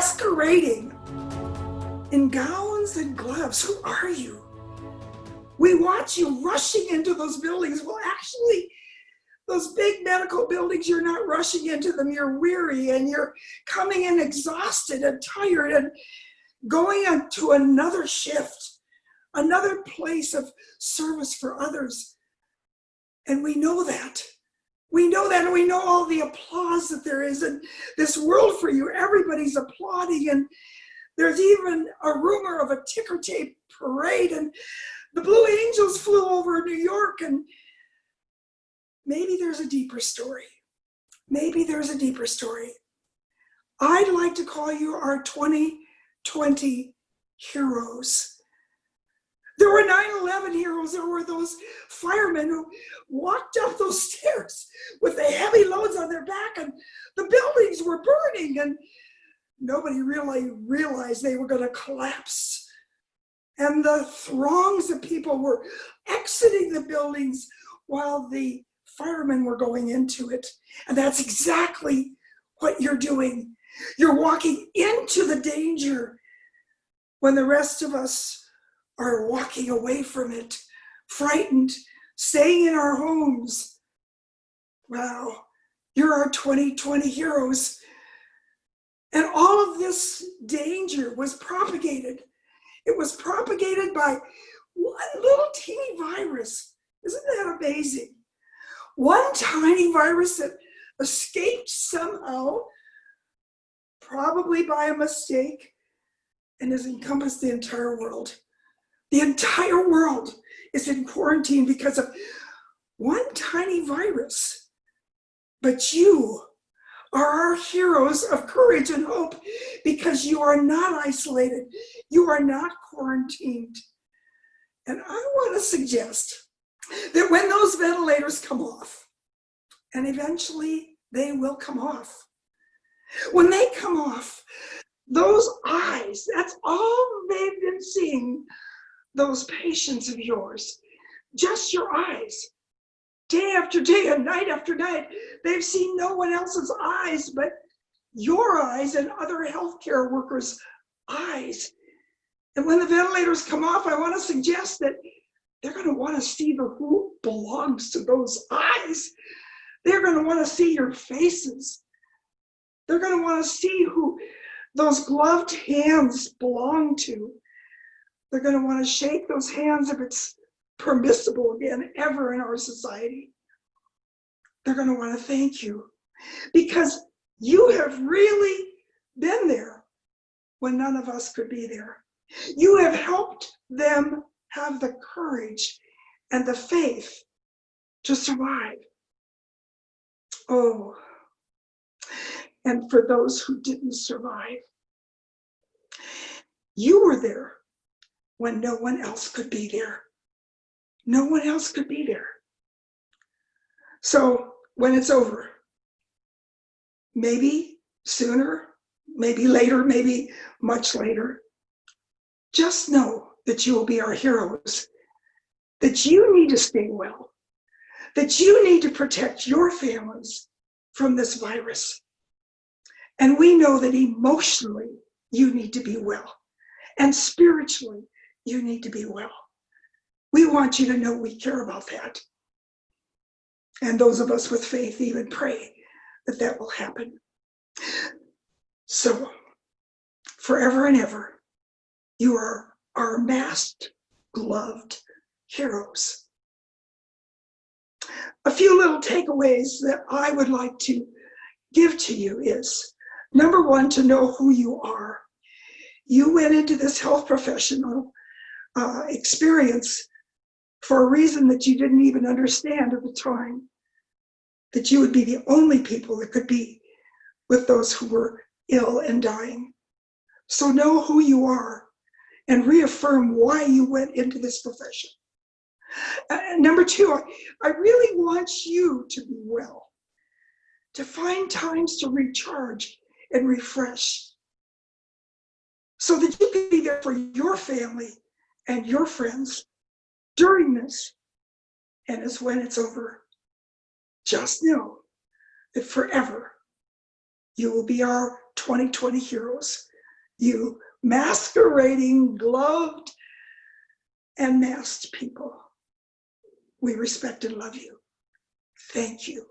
masquerading in gowns and gloves. Who are you? We watch you rushing into those buildings. Well, actually, those big medical buildings, you're not rushing into them. You're weary and you're coming in exhausted and tired and going on to another shift, another place of service for others. And we know that. We know that, and we know all the applause that there is in this world for you. Everybody's applauding, and there's even a rumor of a ticker tape parade, and the Blue Angels flew over New York, and maybe there's a deeper story. Maybe there's a deeper story. I'd like to call you our 2020 heroes. There were 9/11 heroes. There were those firemen who walked up those stairs with the heavy loads on their back, and the buildings were burning, and nobody really realized they were going to collapse. And the throngs of people were exiting the buildings while the firemen were going into it. And that's exactly what you're doing. You're walking into the danger when the rest of us are walking away from it, frightened, staying in our homes. Wow, you're our 2020 heroes. And all of this danger was propagated. It was propagated by one little teeny virus. Isn't that amazing? One tiny virus that escaped somehow, probably by a mistake, and has encompassed the entire world. The entire world is in quarantine because of one tiny virus. But you are our heroes of courage and hope because you are not isolated. You are not quarantined. And I want to suggest that when those ventilators come off, and eventually they will come off, when they come off, those eyes, that's all they've been seeing, those patients of yours, just your eyes, day after day and night after night. They've seen no one else's eyes but your eyes and other healthcare workers' eyes. And when the ventilators come off, I want to suggest that they're going to want to see the who belongs to those eyes. They're going to want to see your faces. They're going to want to see who those gloved hands belong to. They're going to want to shake those hands if it's permissible again ever in our society. They're going to want to thank you because you have really been there when none of us could be there. You have helped them have the courage and the faith to survive. Oh, and for those who didn't survive, you were there when no one else could be there. No one else could be there. So when it's over, maybe sooner, maybe later, maybe much later, just know that you will be our heroes, that you need to stay well, that you need to protect your families from this virus. And we know that emotionally you need to be well, and spiritually you need to be well. We want you to know we care about that. And those of us with faith even pray that that will happen. So, forever and ever, you are our masked, gloved heroes. A few little takeaways that I would like to give to you is, number one, to know who you are. You went into this health professional experience for a reason that you didn't even understand at the time, that you would be the only people that could be with those who were ill and dying. So know who you are and reaffirm why you went into this profession. Number two, I really want you to be well, to find times to recharge and refresh so that you can be there for your family and your friends during this. And as when it's over, just know that forever you will be our 2020 heroes. You masquerading, gloved, and masked people. We respect and love you. Thank you.